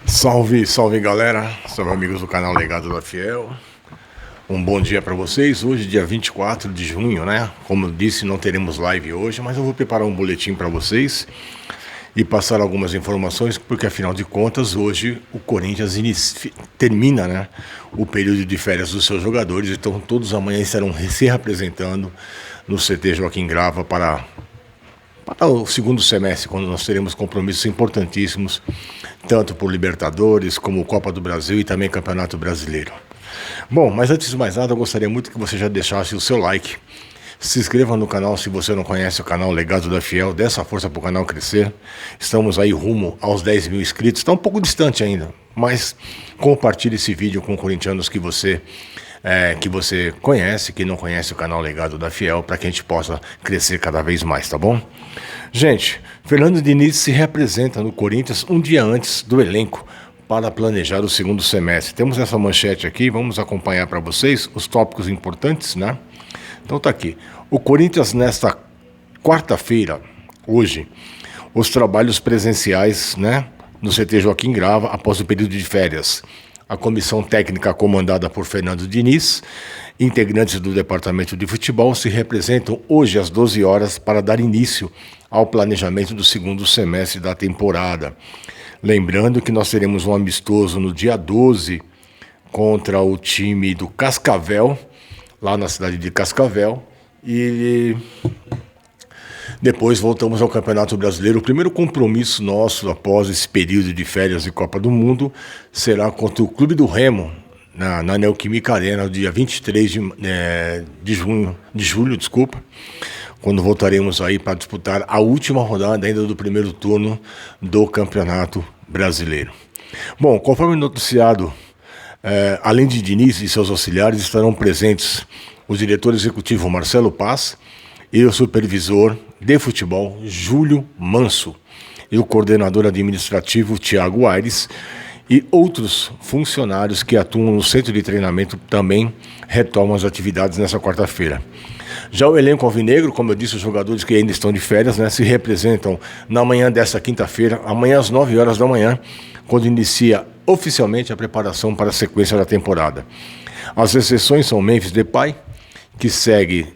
Salve, salve galera, salve amigos do canal Legado da Fiel. Um bom dia para vocês. Hoje, dia 24 de junho, né? Como eu disse, não teremos live hoje, mas eu vou preparar um boletim para vocês e passar algumas informações, porque afinal de contas, hoje o Corinthians termina, né, o período de férias dos seus jogadores, então todos amanhã estarão se reapresentando no CT Joaquim Grava para o segundo semestre, quando nós teremos compromissos importantíssimos, tanto por Libertadores, como Copa do Brasil e também Campeonato Brasileiro. Bom, mas antes de mais nada, eu gostaria muito que você já deixasse o seu like, se inscreva no canal se você não conhece o canal Legado da Fiel, dê essa força para o canal crescer. Estamos aí rumo aos 10 mil inscritos, está um pouco distante ainda, mas compartilhe esse vídeo com corintianos que você conhece, que não conhece o canal Legado da Fiel, para que a gente possa crescer cada vez mais, tá bom? Gente, Fernando Diniz se representa no Corinthians um dia antes do elenco para planejar o segundo semestre. Temos essa manchete aqui, vamos acompanhar para vocês os tópicos importantes, né? Então tá aqui. O Corinthians nesta quarta-feira, hoje, os trabalhos presenciais, né, no CT Joaquim Grava após o período de férias. A comissão técnica comandada por Fernando Diniz, integrantes do departamento de futebol, se representam hoje às 12 horas para dar início ao planejamento do segundo semestre da temporada. Lembrando que nós teremos um amistoso no dia 12 contra o time do Cascavel, lá na cidade de Cascavel, e depois voltamos ao Campeonato Brasileiro. O primeiro compromisso nosso após esse período de férias e Copa do Mundo será contra o Clube do Remo, na Neoquímica Arena, dia 23 de julho, quando voltaremos aí para disputar a última rodada ainda do primeiro turno do Campeonato Brasileiro. Bom, conforme noticiado, além de Diniz e seus auxiliares, estarão presentes o diretor executivo Marcelo Paz e o supervisor de futebol Júlio Manso e o coordenador administrativo Thiago Aires e outros funcionários que atuam no centro de treinamento também retomam as atividades nessa quarta-feira. Já o elenco alvinegro, como eu disse, os jogadores que ainda estão de férias, né, se representam na manhã desta quinta-feira, amanhã às 9 horas da manhã, quando inicia oficialmente a preparação para a sequência da temporada. As exceções são Memphis Depay, que segue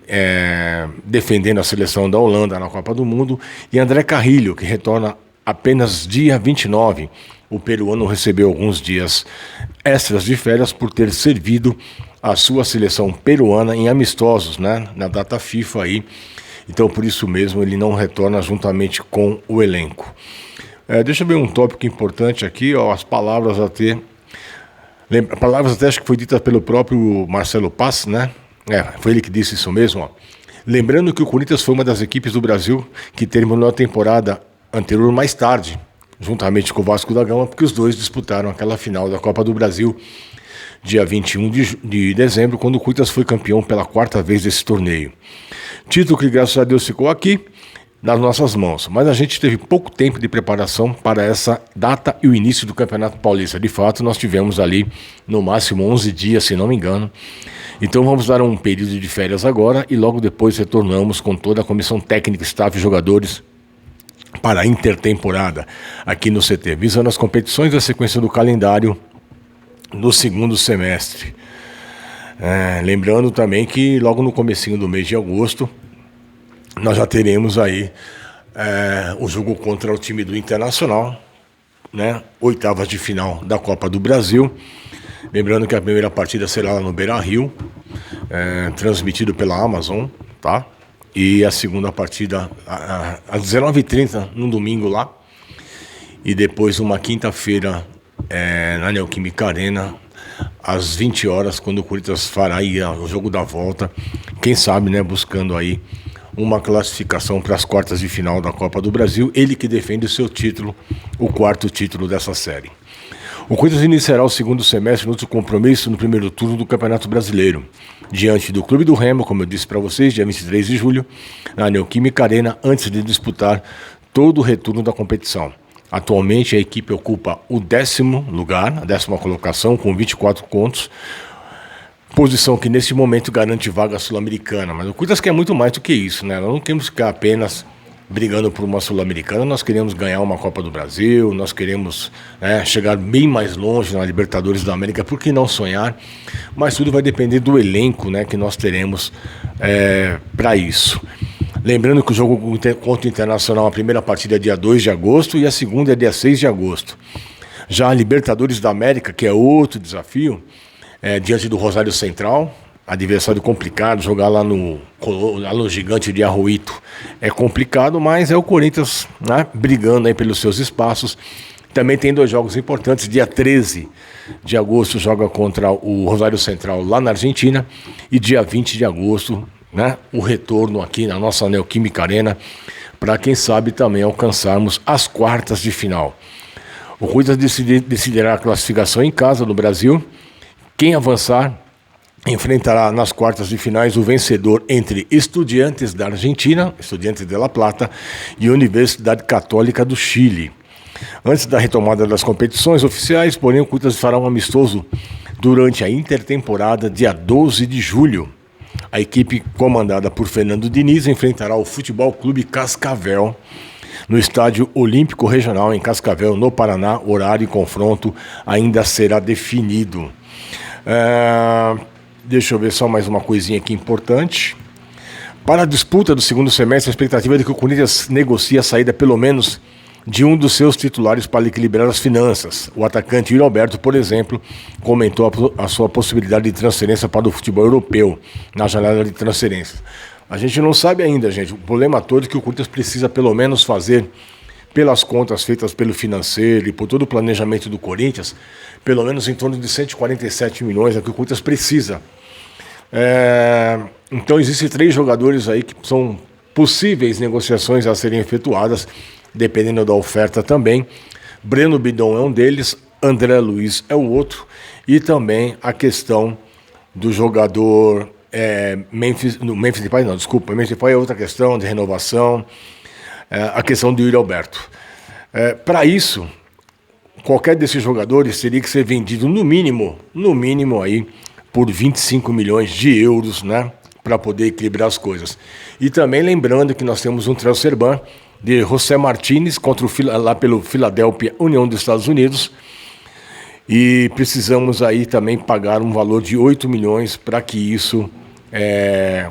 defendendo a seleção da Holanda na Copa do Mundo, e André Carrilho, que retorna apenas dia 29. O peruano recebeu alguns dias extras de férias por ter servido a sua seleção peruana em amistosos, né, na data FIFA aí. Então, por isso mesmo, ele não retorna juntamente com o elenco. Deixa eu ver um tópico importante aqui, ó, as palavras até acho que foi dita pelo próprio Marcelo Paz, né? Foi ele que disse isso mesmo, ó. Lembrando que o Corinthians foi uma das equipes do Brasil que terminou a temporada anterior mais tarde, juntamente com o Vasco da Gama, porque os dois disputaram aquela final da Copa do Brasil, dia 21 de dezembro, quando o Corinthians foi campeão pela quarta vez desse torneio. Título que, graças a Deus, ficou aqui nas nossas mãos, mas a gente teve pouco tempo de preparação para essa data e o início do Campeonato Paulista. De fato, nós tivemos ali no máximo 11 dias, se não me engano. Então vamos dar um período de férias agora e logo depois retornamos com toda a comissão técnica, staff e jogadores para a intertemporada aqui no CT, visando as competições e a sequência do calendário no segundo semestre. Lembrando também que logo no comecinho do mês de agosto nós já teremos aí o jogo contra o time do Internacional, né? Oitavas de final da Copa do Brasil. Lembrando que a primeira partida será lá no Beira-Rio, transmitido pela Amazon, tá? E a segunda partida às 19h30, num domingo lá. E depois uma quinta-feira na Neoquímica Arena, às 20 horas, quando o Corinthians fará aí o jogo da volta. Quem sabe, né, buscando aí uma classificação para as quartas de final da Copa do Brasil. Ele que defende o seu título, o quarto título dessa série. O Corinthians iniciará o segundo semestre no outro compromisso no primeiro turno do Campeonato Brasileiro, diante do Clube do Remo, como eu disse para vocês, dia 23 de julho, na Neoquímica Arena, antes de disputar todo o retorno da competição. Atualmente a equipe ocupa o 10º lugar, a 10ª colocação, com 24 pontos, posição que nesse momento garante vaga sul-americana. Mas o Corinthians quer muito mais do que isso, né? Nós não temos que ficar apenas brigando por uma Sul-Americana, nós queremos ganhar uma Copa do Brasil, nós queremos, né, chegar bem mais longe na Libertadores da América, por que não sonhar? Mas tudo vai depender do elenco, né, que nós teremos para isso. Lembrando que o jogo contra o Internacional, a primeira partida é dia 2 de agosto e a segunda é dia 6 de agosto. Já a Libertadores da América, que é outro desafio, diante do Rosário Central, adversário complicado, jogar lá no Gigante de Arroito é complicado, mas é o Corinthians, né, brigando aí pelos seus espaços. Também tem 2 jogos importantes, dia 13 de agosto joga contra o Rosário Central lá na Argentina e dia 20 de agosto, né, o retorno aqui na nossa Neoquímica Arena, para quem sabe também alcançarmos as quartas de final. O Corinthians decidirá a classificação em casa no Brasil. Quem avançar enfrentará nas quartas de finais o vencedor entre Estudiantes da Argentina, Estudiantes de La Plata, e Universidade Católica do Chile. Antes da retomada das competições oficiais, porém, o Corinthians fará um amistoso durante a intertemporada, dia 12 de julho. A equipe comandada por Fernando Diniz enfrentará o Futebol Clube Cascavel no Estádio Olímpico Regional em Cascavel, no Paraná. Horário e confronto ainda será definido. Deixa eu ver só mais uma coisinha aqui importante. Para a disputa do segundo semestre, a expectativa é de que o Corinthians negocie a saída pelo menos de um dos seus titulares para equilibrar as finanças. O atacante Yuri Alberto, por exemplo, comentou a sua possibilidade de transferência para o futebol europeu na janela de transferências. A gente não sabe ainda, gente. O problema todo é que o Corinthians precisa pelo menos fazer, pelas contas feitas pelo financeiro e por todo o planejamento do Corinthians, pelo menos em torno de 147 milhões, é o que o Corinthians precisa. Então existem 3 jogadores aí que são possíveis negociações a serem efetuadas, dependendo da oferta também. Breno Bidon é um deles, André Luiz é o outro, e também a questão do jogador Memphis Depay é outra questão de renovação, a questão do Yuri Alberto. Para isso, qualquer desses jogadores teria que ser vendido no mínimo aí por 25 milhões de euros, né, para poder equilibrar as coisas. E também lembrando que nós temos um transfer ban de José Martínez lá pelo Philadelphia União dos Estados Unidos, e precisamos aí também pagar um valor de 8 milhões para que isso,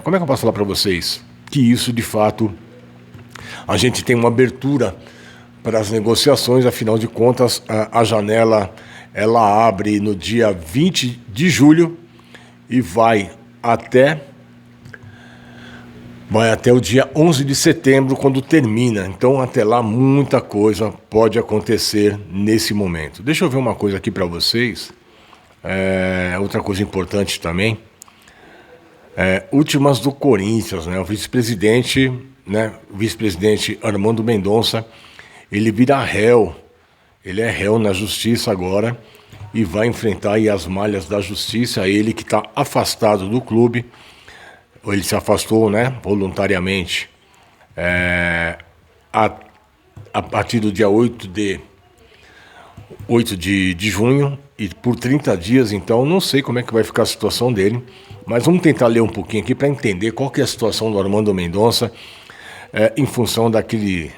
como é que eu posso falar para vocês? Que isso, de fato, a gente tem uma abertura para as negociações. Afinal de contas, a janela ela abre no dia 20 de julho e vai até o dia 11 de setembro, quando termina. Então, até lá, muita coisa pode acontecer nesse momento. Deixa eu ver uma coisa aqui para vocês. Outra coisa importante também. Últimas do Corinthians, né? O vice-presidente Armando Mendonça, ele vira réu. Ele é réu na justiça agora e vai enfrentar aí as malhas da justiça. Ele que está afastado do clube. Ele se afastou, né, voluntariamente, a partir do dia 8 de junho, e por 30 dias. Então não sei como é que vai ficar a situação dele, mas vamos tentar ler um pouquinho aqui para entender qual que é a situação do Armando Mendonça, em função daquele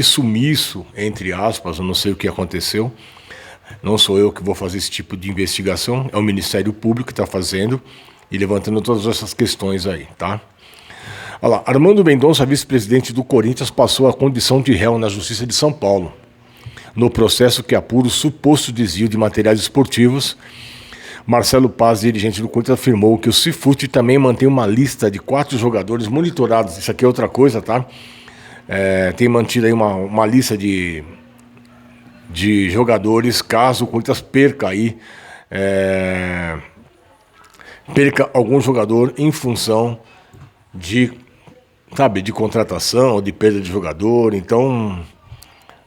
sumiço, entre aspas. Eu não sei o que aconteceu, não sou eu que vou fazer esse tipo de investigação, é o Ministério Público que está fazendo e levantando todas essas questões aí, tá? Olha lá, Armando Mendonça, vice-presidente do Corinthians, passou a condição de réu na Justiça de São Paulo, no processo que apura o suposto desvio de materiais esportivos. Marcelo Paz, dirigente do Corinthians, afirmou que o Cifute também mantém uma lista de 4 jogadores monitorados. Isso aqui é outra coisa, tá? Tem mantido aí uma lista de jogadores, caso o Corinthians perca aí, algum jogador em função de contratação ou de perda de jogador. Então,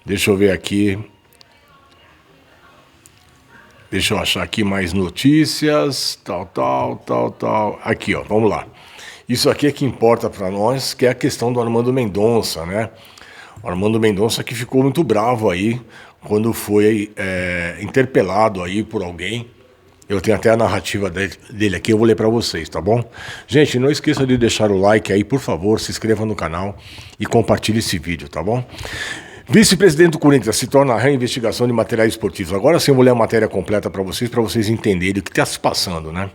deixa eu ver aqui. Deixa eu achar aqui mais notícias, tal. Aqui, ó, vamos lá. Isso aqui é que importa para nós, que é a questão do Armando Mendonça, né? O Armando Mendonça que ficou muito bravo aí quando foi interpelado aí por alguém Eu tenho até a narrativa dele aqui, eu vou ler para vocês, tá bom? Gente, não esqueça de deixar o like aí, por favor, se inscreva no canal e compartilhe esse vídeo, tá bom? Vice-presidente do Corinthians se torna a reinvestigação de materiais esportivos. Agora sim eu vou ler a matéria completa para vocês entenderem o que está se passando, né?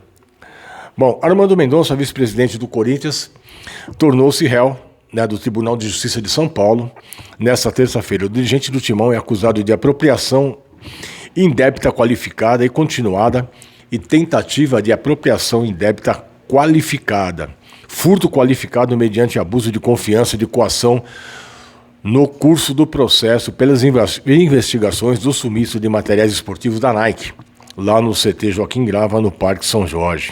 Bom, Armando Mendonça, vice-presidente do Corinthians, tornou-se réu, né, do Tribunal de Justiça de São Paulo. Nesta terça-feira, o dirigente do Timão é acusado de apropriação indébita qualificada e continuada e tentativa de apropriação indébita qualificada, furto qualificado mediante abuso de confiança e de coação no curso do processo pelas investigações do sumiço de materiais esportivos da Nike, lá no CT Joaquim Grava, no Parque São Jorge.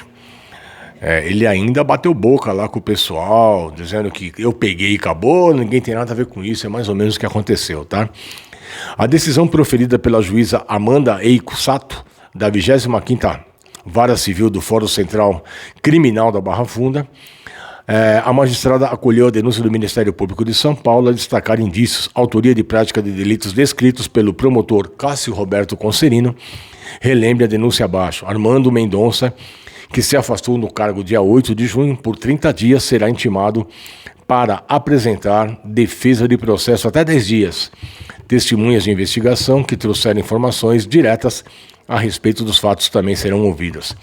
Ele ainda bateu boca lá com o pessoal, dizendo que eu peguei e acabou, ninguém tem nada a ver com isso, é mais ou menos o que aconteceu, tá? A decisão proferida pela juíza Amanda Eiko Sato, da 25ª Vara Civil do Fórum Central Criminal da Barra Funda, a magistrada acolheu a denúncia do Ministério Público de São Paulo a destacar indícios, autoria de prática de delitos descritos pelo promotor Cássio Roberto Concerino. Relembre a denúncia abaixo. Armando Mendonça, que se afastou no cargo dia 8 de junho, por 30 dias, será intimado para apresentar defesa de processo até 10 dias. Testemunhas de investigação que trouxeram informações diretas a respeito dos fatos também serão ouvidas.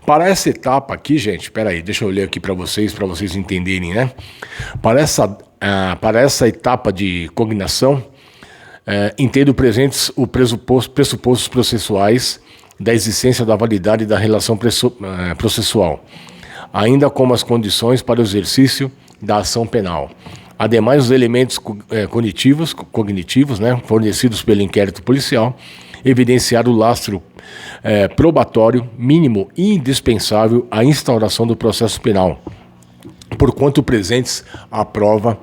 Para essa etapa aqui, gente, peraí, deixa eu ler aqui para vocês entenderem, né? Para essa etapa de cognação, entendo presentes os pressupostos processuais da existência da validade da relação processual, ainda como as condições para o exercício da ação penal. Ademais, os elementos cognitivos, né, fornecidos pelo inquérito policial, evidenciar o lastro probatório mínimo e indispensável à instauração do processo penal, porquanto presentes a prova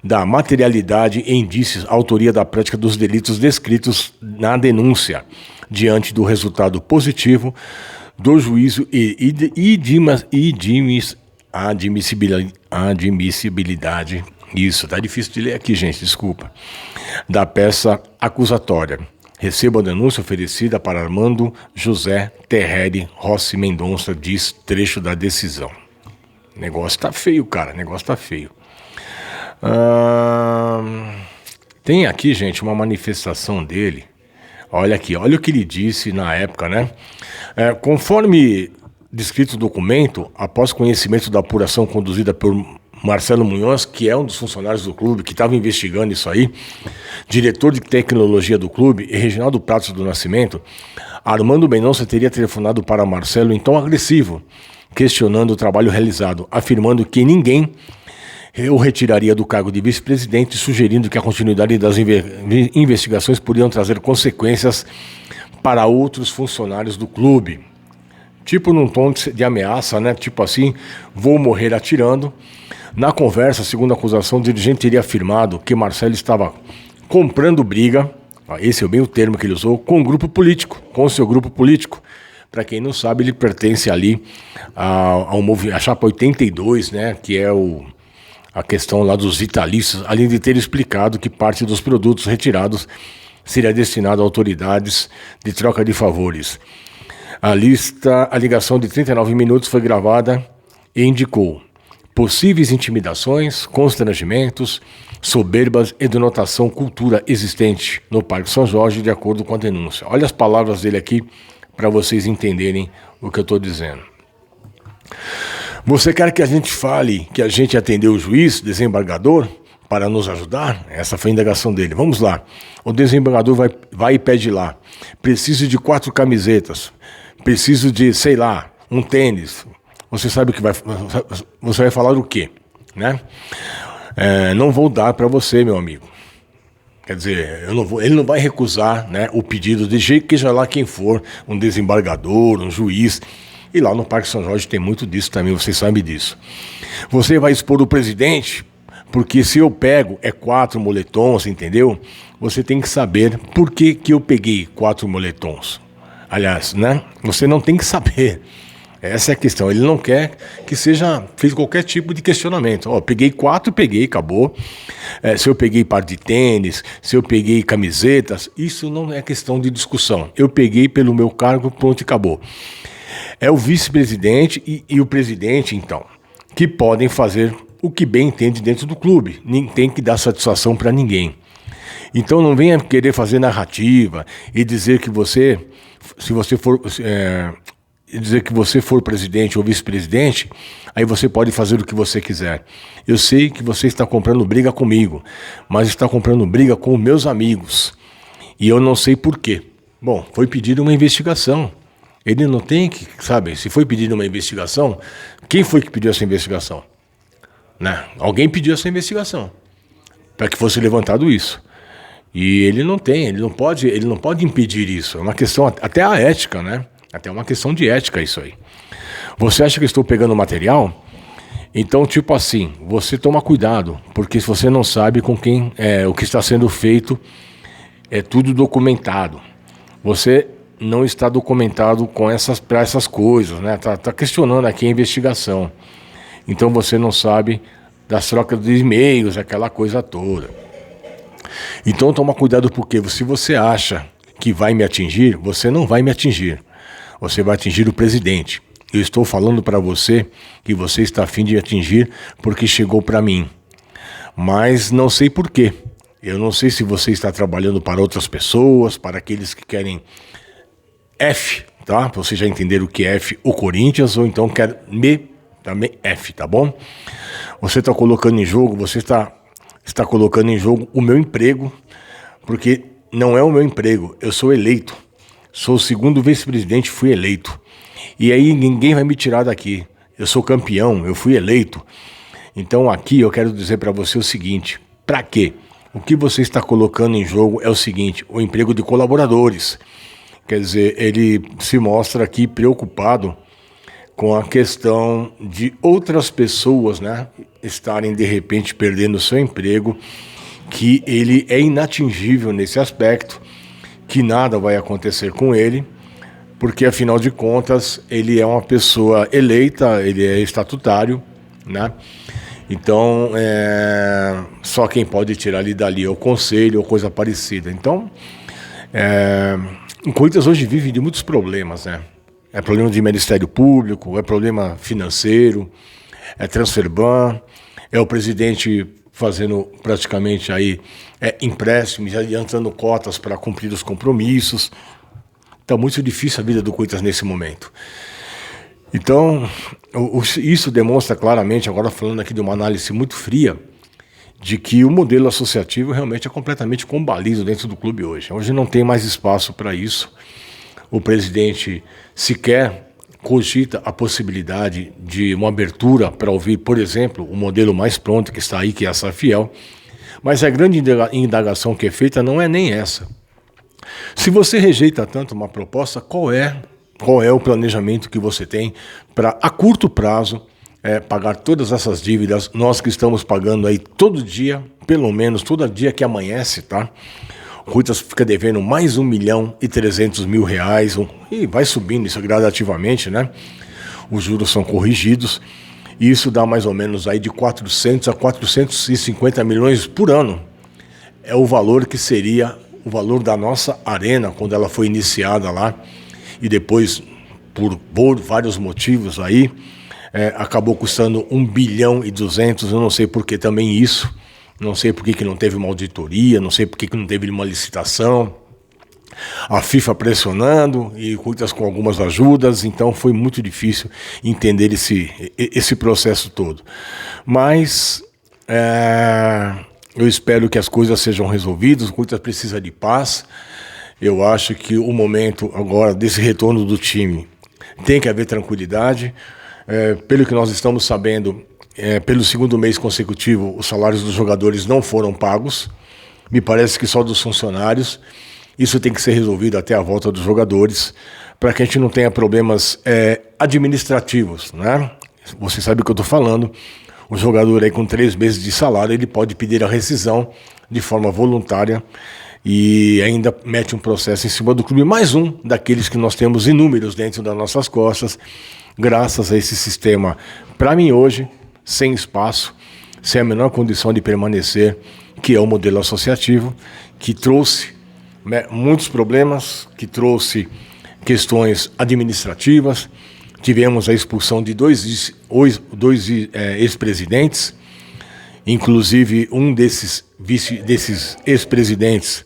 da materialidade e indícios, autoria da prática dos delitos descritos na denúncia, diante do resultado positivo do juízo e admissibilidade. Isso, tá difícil de ler aqui, gente, desculpa. Da peça acusatória. Recebo a denúncia oferecida para Armando José Terreri Rossi Mendonça, diz trecho da decisão. Negócio tá feio, cara, negócio tá feio. Tem aqui, gente, uma manifestação dele. Olha aqui, olha o que ele disse na época, né? Conforme descrito no documento, após conhecimento da apuração conduzida por Marcelo Munhoz, que é um dos funcionários do clube, que estava investigando isso aí, diretor de tecnologia do clube, e Reginaldo Pratos do Nascimento, Armando Mendonça teria telefonado para Marcelo em tom agressivo, questionando o trabalho realizado, afirmando que ninguém o retiraria do cargo de vice-presidente, sugerindo que a continuidade das investigações poderiam trazer consequências para outros funcionários do clube. Tipo num tom de ameaça, né? Tipo assim, vou morrer atirando. Na conversa, segundo a acusação, o dirigente teria afirmado que Marcelo estava comprando briga, esse é bem o termo que ele usou, com o seu grupo político. Para quem não sabe, ele pertence ali à Chapa 82, né? Que é a questão lá dos vitalícios, além de ter explicado que parte dos produtos retirados seria destinado a autoridades de troca de favores. A ligação de 39 minutos foi gravada e indicou possíveis intimidações, constrangimentos, soberbas e denotação cultura existente no Parque São Jorge, de acordo com a denúncia. Olha as palavras dele aqui para vocês entenderem o que eu estou dizendo. Você quer que a gente fale que a gente atendeu o juiz, desembargador, para nos ajudar? Essa foi a indagação dele. Vamos lá. O desembargador vai e pede lá. Preciso de 4 camisetas. Preciso de, sei lá, um tênis. Você sabe que você vai falar o quê? Né? Não vou dar para você, meu amigo. Quer dizer, ele não vai recusar, né, o pedido de jeito que já lá quem for, um desembargador, um juiz. E lá no Parque São Jorge tem muito disso também, vocês sabem disso. Você vai expor o presidente, porque se eu pego 4 moletons, entendeu? Você tem que saber por que eu peguei 4 moletons. Aliás, né? Você não tem que saber. Essa é a questão. Ele não quer que seja feito qualquer tipo de questionamento. Ó, peguei 4, peguei, acabou. Se eu peguei par de tênis, se eu peguei camisetas, isso não é questão de discussão. Eu peguei pelo meu cargo, pronto e acabou. É o vice-presidente e o presidente, então, que podem fazer o que bem entende dentro do clube. Nem tem que dar satisfação para ninguém. Então não venha querer fazer narrativa e dizer que você, se você for... dizer que você for presidente ou vice-presidente, aí você pode fazer o que você quiser. Eu sei que você está comprando briga comigo, mas está comprando briga com meus amigos. E eu não sei por quê. Bom, foi pedida uma investigação. Ele não tem que, sabe, se foi pedida uma investigação, quem foi que pediu essa investigação? Né? Alguém pediu essa investigação para que fosse levantado isso. E ele não tem, ele não pode impedir isso. É uma questão até a ética, né? Até uma questão de ética isso aí. Você acha que eu estou pegando material? Então, tipo assim, você toma cuidado, porque se você não sabe com quem o que está sendo feito, é tudo documentado. Você não está documentado para essas coisas, né? Tá questionando aqui a investigação. Então você não sabe das trocas de e-mails, aquela coisa toda. Então toma cuidado, porque se você acha que vai me atingir, você não vai me atingir. Você vai atingir o presidente. Eu estou falando para você que você está a fim de me atingir porque chegou para mim. Mas não sei por quê. Eu não sei se você está trabalhando para outras pessoas, para aqueles que querem F, tá? Você já entender o que é F, o Corinthians, ou então quer me também F, tá bom? Você está colocando em jogo, você está colocando em jogo o meu emprego, porque não é o meu emprego, eu sou eleito. Sou o segundo vice-presidente, fui eleito. E aí ninguém vai me tirar daqui. Eu sou campeão, eu fui eleito. Então aqui eu quero dizer para você o seguinte, para quê? O que você está colocando em jogo é o seguinte, o emprego de colaboradores. Quer dizer, ele se mostra aqui preocupado com a questão de outras pessoas, né, estarem de repente perdendo o seu emprego, que ele é inatingível nesse aspecto, que nada vai acontecer com ele, porque afinal de contas ele é uma pessoa eleita, ele é estatutário, né? Então só quem pode tirar ele dali é o conselho ou coisa parecida. Então o Corinthians hoje vive de muitos problemas, né? É problema de Ministério Público, é problema financeiro, é transfer ban, é o presidente fazendo praticamente aí empréstimos, adiantando cotas para cumprir os compromissos. Está muito difícil a vida do Corinthians nesse momento. Então, isso demonstra claramente, agora falando aqui de uma análise muito fria, de que o modelo associativo realmente é completamente combalido dentro do clube hoje. Hoje não tem mais espaço para isso. O presidente sequer cogita a possibilidade de uma abertura para ouvir, por exemplo, o modelo mais pronto que está aí, que é a Safiel. Mas a grande indagação que é feita não é nem essa. Se você rejeita tanto uma proposta, qual é o planejamento que você tem para, a curto prazo, pagar todas essas dívidas? Nós que estamos pagando aí todo dia, pelo menos todo dia que amanhece, tá? O Corinthians fica devendo mais R$1.300.000 e vai subindo isso gradativamente, né? Os juros são corrigidos e isso dá mais ou menos aí de 400 a 450 milhões por ano. É o valor que seria o valor da nossa arena quando ela foi iniciada lá e depois, por vários motivos aí, acabou custando 1.200 bilhões. Eu não sei por que também isso. Não sei por que não teve uma auditoria, não sei por que não teve uma licitação. A FIFA pressionando e Corinthians com algumas ajudas, então foi muito difícil entender esse processo todo. Mas eu espero que as coisas sejam resolvidas, o Corinthians precisa de paz. Eu acho que o momento agora desse retorno do time tem que haver tranquilidade. Pelo que nós estamos sabendo, pelo segundo mês consecutivo, os salários dos jogadores não foram pagos. Me parece que só dos funcionários. Isso tem que ser resolvido até a volta dos jogadores, para que a gente não tenha problemas administrativos, né? Você sabe o que eu estou falando. O jogador aí com 3 meses de salário, ele pode pedir a rescisão de forma voluntária e ainda mete um processo em cima do clube, mais um daqueles que nós temos inúmeros dentro das nossas costas, graças a esse sistema, para mim hoje, sem espaço, sem a menor condição de permanecer, que é o modelo associativo, que trouxe muitos problemas, que trouxe questões administrativas. Tivemos a expulsão de dois ex-presidentes, inclusive um desses ex-presidentes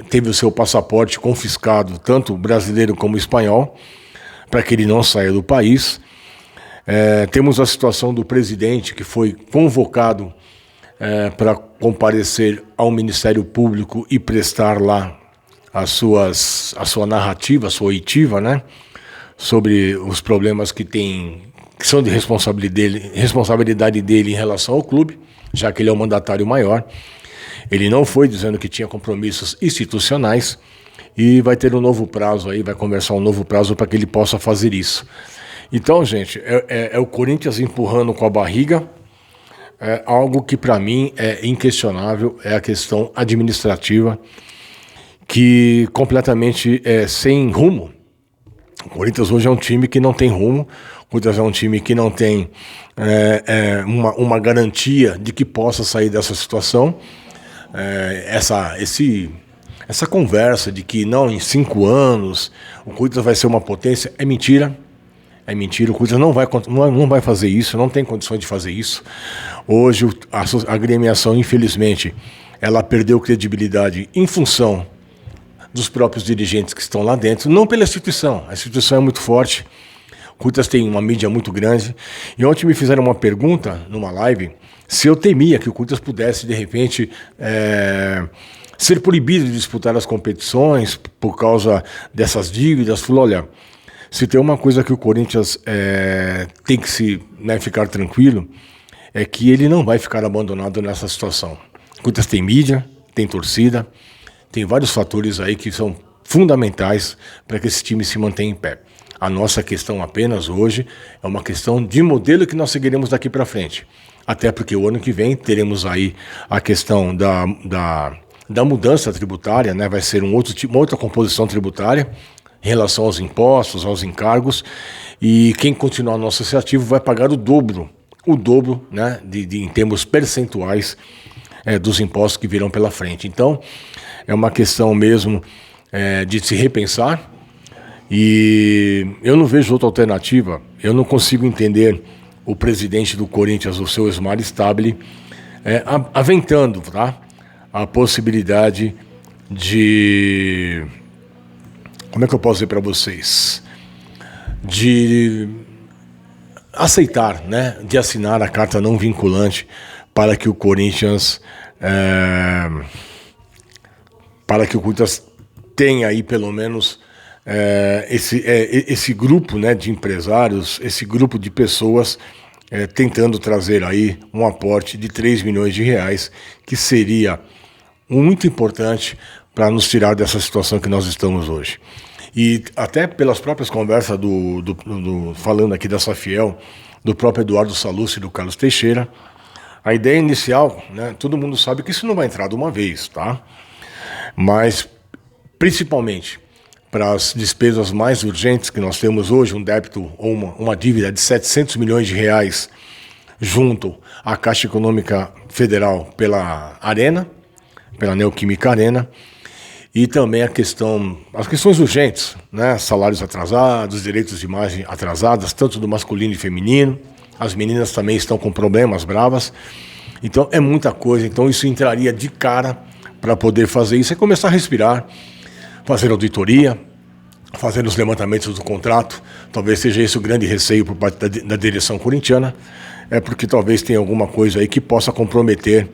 teve o seu passaporte confiscado, tanto brasileiro como espanhol, para que ele não saia do país. Temos a situação do presidente que foi convocado para comparecer ao Ministério Público e prestar lá a sua narrativa, a sua oitiva, né, sobre os problemas que são de responsabilidade dele em relação ao clube, já que ele é o mandatário maior. Ele não foi dizendo que tinha compromissos institucionais e vai ter um novo prazo aí, vai conversar um novo prazo para que ele possa fazer isso. Então, gente, é o Corinthians empurrando com a barriga. Algo que para mim é inquestionável, é a questão administrativa, que completamente sem rumo. O Corinthians hoje é um time que não tem rumo, o Corinthians é um time que não tem uma garantia de que possa sair dessa situação. Essa conversa de que não, em 5 anos o Corinthians vai ser uma potência, é mentira. É mentira, o Corinthians não vai fazer isso, não tem condições de fazer isso. Hoje a agremiação, infelizmente, ela perdeu credibilidade em função dos próprios dirigentes que estão lá dentro, não pela instituição. A instituição é muito forte, o Corinthians tem uma mídia muito grande. E ontem me fizeram uma pergunta numa live se eu temia que o Corinthians pudesse, de repente, ser proibido de disputar as competições por causa dessas dívidas. Falei, olha, se tem uma coisa que o Corinthians tem que ficar tranquilo, é que ele não vai ficar abandonado nessa situação. O Corinthians tem mídia, tem torcida, tem vários fatores aí que são fundamentais para que esse time se mantenha em pé. A nossa questão apenas hoje é uma questão de modelo que nós seguiremos daqui para frente. Até porque o ano que vem teremos aí a questão da mudança tributária, né? Vai ser uma outra composição tributária em relação aos impostos, aos encargos, e quem continuar no associativo vai pagar o dobro, né, em termos percentuais dos impostos que virão pela frente. Então, é uma questão mesmo de se repensar, e eu não vejo outra alternativa. Eu não consigo entender o presidente do Corinthians, o seu Osmar Stabile, aventando, tá, a possibilidade de... Como é que eu posso dizer para vocês? De aceitar, né? De assinar a carta não vinculante para que o Corinthians tenha aí pelo menos esse grupo, né, de empresários, esse grupo de pessoas tentando trazer aí um aporte de 3 milhões de reais, que seria muito importante para nos tirar dessa situação que nós estamos hoje. E até pelas próprias conversas falando aqui da Safiel, do próprio Eduardo Sallusti e do Carlos Teixeira, a ideia inicial, né, todo mundo sabe que isso não vai entrar de uma vez, tá? Mas, principalmente, para as despesas mais urgentes que nós temos hoje, um débito ou uma dívida de 700 milhões de reais junto à Caixa Econômica Federal pela Arena, pela Neoquímica Arena, e também as questões urgentes, né? Salários atrasados, direitos de imagem atrasados, tanto do masculino e feminino. As meninas também estão com problemas bravas. Então é muita coisa. Então isso entraria de cara para poder fazer isso. É começar a respirar, fazer auditoria, fazer os levantamentos do contrato. Talvez seja esse o grande receio por parte da direção corintiana. Porque talvez tenha alguma coisa aí que possa comprometer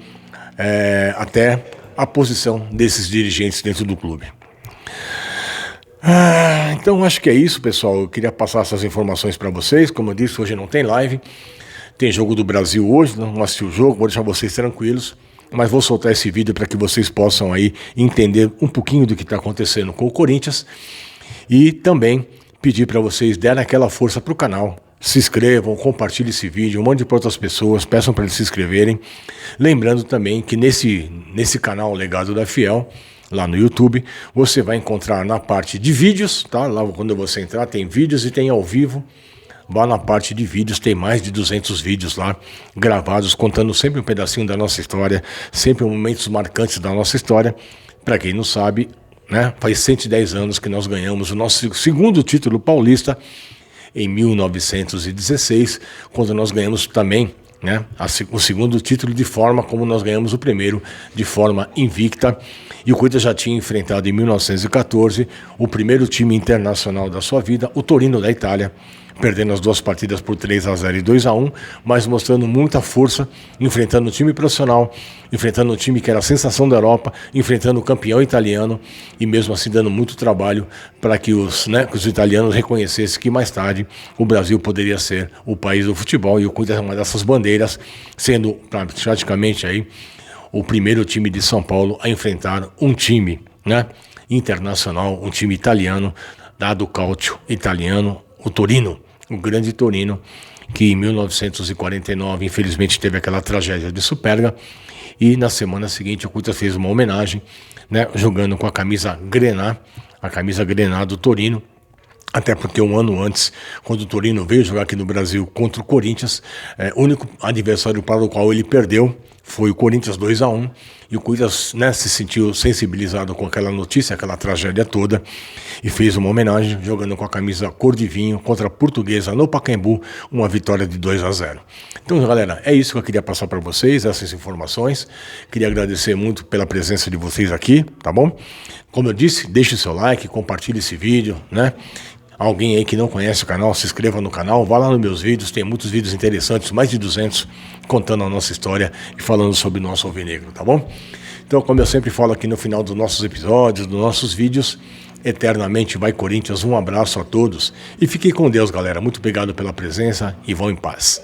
até a posição desses dirigentes dentro do clube. Então acho que é isso, pessoal. Eu queria passar essas informações para vocês. Como eu disse, hoje não tem live. Tem jogo do Brasil hoje, não assisti o jogo, vou deixar vocês tranquilos. Mas vou soltar esse vídeo para que vocês possam aí entender um pouquinho do que está acontecendo com o Corinthians. E também pedir para vocês darem aquela força para o canal, se inscrevam, compartilhem esse vídeo, mande para outras pessoas, peçam para eles se inscreverem. Lembrando também que nesse canal Legado da Fiel, lá no YouTube, você vai encontrar na parte de vídeos, tá? Lá quando você entrar tem vídeos e tem ao vivo. Vá na parte de vídeos, tem mais de 200 vídeos lá gravados, contando sempre um pedacinho da nossa história, sempre momentos marcantes da nossa história. Para quem não sabe, né, faz 110 anos que nós ganhamos o nosso segundo título paulista, em 1916, quando nós ganhamos também, né, o segundo título de forma como nós ganhamos o primeiro, de forma invicta. E o Corinthians já tinha enfrentado em 1914 o primeiro time internacional da sua vida, o Torino da Itália, perdendo as 2 partidas por 3-0 e 2-1, mas mostrando muita força, enfrentando o time profissional, enfrentando o time que era a sensação da Europa, enfrentando o campeão italiano e mesmo assim dando muito trabalho para que os italianos reconhecessem que mais tarde o Brasil poderia ser o país do futebol, e o Corinthians é uma dessas bandeiras, sendo praticamente aí o primeiro time de São Paulo a enfrentar um time, né, internacional, um time italiano, dado Calcio italiano, o Torino, o grande Torino, que em 1949 infelizmente teve aquela tragédia de Superga, e na semana seguinte o Corinthians fez uma homenagem, né, jogando com a camisa Grená do Torino, até porque um ano antes, quando o Torino veio jogar aqui no Brasil contra o Corinthians, o único adversário para o qual ele perdeu foi o Corinthians 2-1, e o Corinthians, né, se sentiu sensibilizado com aquela notícia, aquela tragédia toda, e fez uma homenagem jogando com a camisa cor de vinho contra a Portuguesa no Pacaembu, uma vitória de 2-0. Então, galera, é isso que eu queria passar para vocês, essas informações. Queria agradecer muito pela presença de vocês aqui, tá bom? Como eu disse, deixe o seu like, compartilhe esse vídeo, né? Alguém aí que não conhece o canal, se inscreva no canal, vá lá nos meus vídeos, tem muitos vídeos interessantes, mais de 200, contando a nossa história e falando sobre o nosso alvinegro, tá bom? Então, como eu sempre falo aqui no final dos nossos episódios, dos nossos vídeos, eternamente vai Corinthians, um abraço a todos e fiquem com Deus, galera. Muito obrigado pela presença e vão em paz.